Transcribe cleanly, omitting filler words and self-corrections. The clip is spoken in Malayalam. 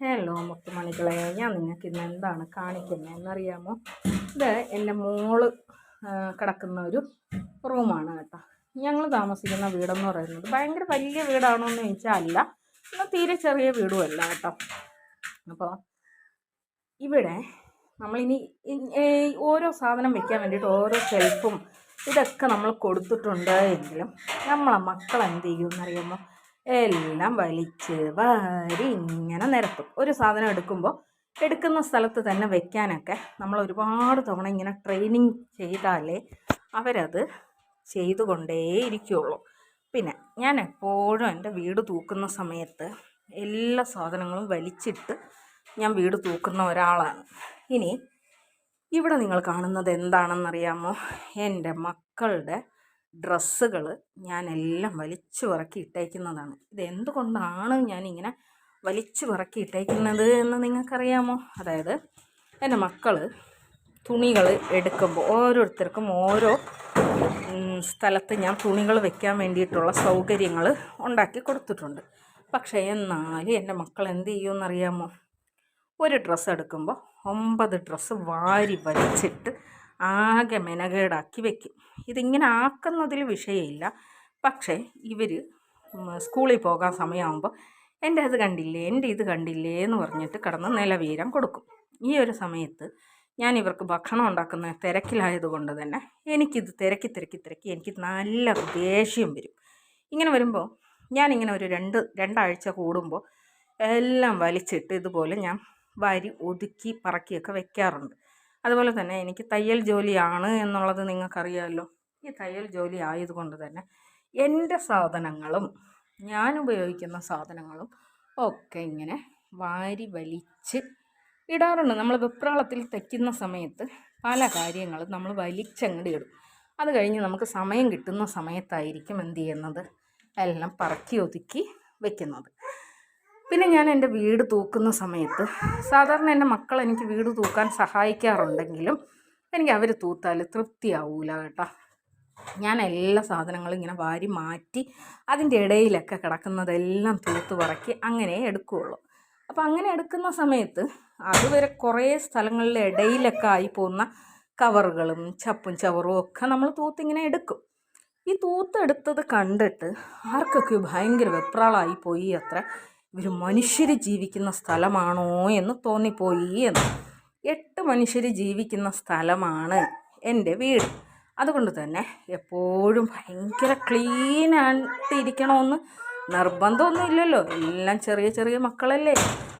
ഹലോ മുത്തുമണികളെ, ഞാൻ നിങ്ങൾക്ക് ഇന്ന് എന്താണ് കാണിക്കുന്നത് എന്നറിയാമോ? ഇത് എൻ്റെ മോള് കിടക്കുന്ന ഒരു റൂമാണ് കേട്ടോ. ഞങ്ങൾ താമസിക്കുന്ന വീടെന്ന് പറയുന്നത് ഭയങ്കര വലിയ വീടാണോ എന്ന് ചോദിച്ചാൽ അല്ല, എന്നാൽ തീരെ ചെറിയ വീടുമല്ല കേട്ടോ. അപ്പോൾ ഇവിടെ നമ്മളിനി ഓരോ സാധനം വെക്കാൻ വേണ്ടിയിട്ട് ഓരോ ഷെൽഫും ഇതൊക്കെ നമ്മൾ കൊടുത്തിട്ടുണ്ട്. എങ്കിലും നമ്മളെ മക്കൾ എന്ത് ചെയ്യുമെന്നറിയാമോ? എല്ലാം വലിച്ച് വാരി ഇങ്ങനെ നിരത്തും. ഒരു സാധനം എടുക്കുന്ന സ്ഥലത്ത് തന്നെ വെക്കാനൊക്കെ നമ്മൾ ഒരുപാട് തവണ ഇങ്ങനെ ട്രെയിനിങ് ചെയ്താലേ അവരത് ചെയ്തുകൊണ്ടേയിരിക്കുകയുള്ളൂ. പിന്നെ ഞാൻ എപ്പോഴും എൻ്റെ വീട് തൂക്കുന്ന സമയത്ത് എല്ലാ സാധനങ്ങളും വലിച്ചിട്ട് ഞാൻ വീട് തൂക്കുന്ന ഒരാളാണ്. ഇനി ഇവിടെ നിങ്ങൾ കാണുന്നത് എന്താണെന്നറിയാമോ? എൻ്റെ മക്കളുടെ ഡ്രസ്സുകൾ ഞാനെല്ലാം വലിച്ചു പറക്കി ഇട്ടേക്കുന്നതാണ്. ഇതെന്തുകൊണ്ടാണ് ഞാനിങ്ങനെ വലിച്ചു പറക്കി ഇട്ടേക്കുന്നത് എന്ന് നിങ്ങൾക്കറിയാമോ? അതായത് എൻ്റെ മക്കൾ തുണികൾ എടുക്കുമ്പോൾ ഓരോരുത്തർക്കും ഓരോ സ്ഥലത്ത് ഞാൻ തുണികൾ വെക്കാൻ വേണ്ടിയിട്ടുള്ള സൗകര്യങ്ങൾ ഉണ്ടാക്കി കൊടുത്തിട്ടുണ്ട്. പക്ഷേ എന്നാലും എൻ്റെ മക്കൾ എന്ത് ചെയ്യുമെന്നറിയാമോ? ഒരു ഡ്രസ്സ് എടുക്കുമ്പോൾ 9 ഡ്രസ്സ് വാരി വലിച്ചിട്ട് ആകെ മെനകേടാക്കി വെക്കും. ഇതിങ്ങനെ ആക്കുന്നതിൽ വിഷയമില്ല. പക്ഷേ ഇവർ സ്കൂളിൽ പോകാൻ സമയമാകുമ്പോൾ എൻ്റെ ഇത് കണ്ടില്ലേ എന്ന് പറഞ്ഞിട്ട് കിടന്ന് നിലവീരം കൊടുക്കും. ഈ ഒരു സമയത്ത് ഞാൻ ഇവർക്ക് ഭക്ഷണം ഉണ്ടാക്കുന്ന തിരക്കിലായതുകൊണ്ട് തന്നെ എനിക്കിത് തിരക്കി എനിക്ക് നല്ല ദേഷ്യം വരും. ഇങ്ങനെ വരുമ്പോൾ ഞാനിങ്ങനെ ഒരു രണ്ടാഴ്ച കൂടുമ്പോൾ എല്ലാം വലിച്ചിട്ട് ഇതുപോലെ ഞാൻ വാരി ഒതുക്കി പറക്കിയൊക്കെ വെക്കാറുണ്ട്. അതുപോലെ തന്നെ എനിക്ക് തയ്യൽ ജോലിയാണ് എന്നുള്ളത് നിങ്ങൾക്കറിയാമല്ലോ. ഈ തയ്യൽ ജോലി ആയതുകൊണ്ട് തന്നെ എൻ്റെ സാധനങ്ങളും ഞാൻ ഉപയോഗിക്കുന്ന സാധനങ്ങളും ഒക്കെ ഇങ്ങനെ വാരി വലിച്ച് ഇടാറുണ്ട്. നമ്മൾ വെപ്രാളത്തിൽ തയ്ക്കുന്ന സമയത്ത് പല കാര്യങ്ങളും നമ്മൾ വലിച്ചങ്ങോട്ട് ഇടും. അത് കഴിഞ്ഞ് നമുക്ക് സമയം കിട്ടുന്ന സമയത്തായിരിക്കും എന്ത് ചെയ്യുന്നത്, എല്ലാം പറക്കി ഒതുക്കി വെക്കുന്നത്. പിന്നെ ഞാൻ എൻ്റെ വീട് തൂക്കുന്ന സമയത്ത് സാധാരണ എൻ്റെ മക്കൾ എനിക്ക് വീട് തൂക്കാൻ സഹായിക്കാറുണ്ടെങ്കിലും എനിക്ക് അവർ തൂത്താൽ തൃപ്തിയാവൂല കേട്ടോ. ഞാൻ എല്ലാ സാധനങ്ങളും ഇങ്ങനെ വാരി മാറ്റി അതിൻ്റെ ഇടയിലൊക്കെ കിടക്കുന്നതെല്ലാം തൂത്ത് പറക്കി അങ്ങനെ എടുക്കുകയുള്ളൂ. അപ്പോൾ അങ്ങനെ എടുക്കുന്ന സമയത്ത് അതുവരെ കുറേ സ്ഥലങ്ങളിലെ ഇടയിലൊക്കെ ആയിപ്പോകുന്ന കവറുകളും ചപ്പും ചവറും ഒക്കെ നമ്മൾ തൂത്തിങ്ങനെ എടുക്കും. ഈ തൂത്തെടുത്തത് കണ്ടിട്ട് ആർക്കൊക്കെ ഭയങ്കര വെപ്രാളായിപ്പോയി അത്ര. ഇവർ മനുഷ്യർ ജീവിക്കുന്ന സ്ഥലമാണോ എന്ന് തോന്നിപ്പോയി എന്ന്. 8 മനുഷ്യർ ജീവിക്കുന്ന സ്ഥലമാണ് എൻ്റെ വീട്. അതുകൊണ്ട് തന്നെ എപ്പോഴും ഭയങ്കര ക്ലീനായിട്ട് ഇരിക്കണമെന്ന് നിർബന്ധമൊന്നും ഇല്ലല്ലോ. എല്ലാം ചെറിയ ചെറിയ മക്കളല്ലേ.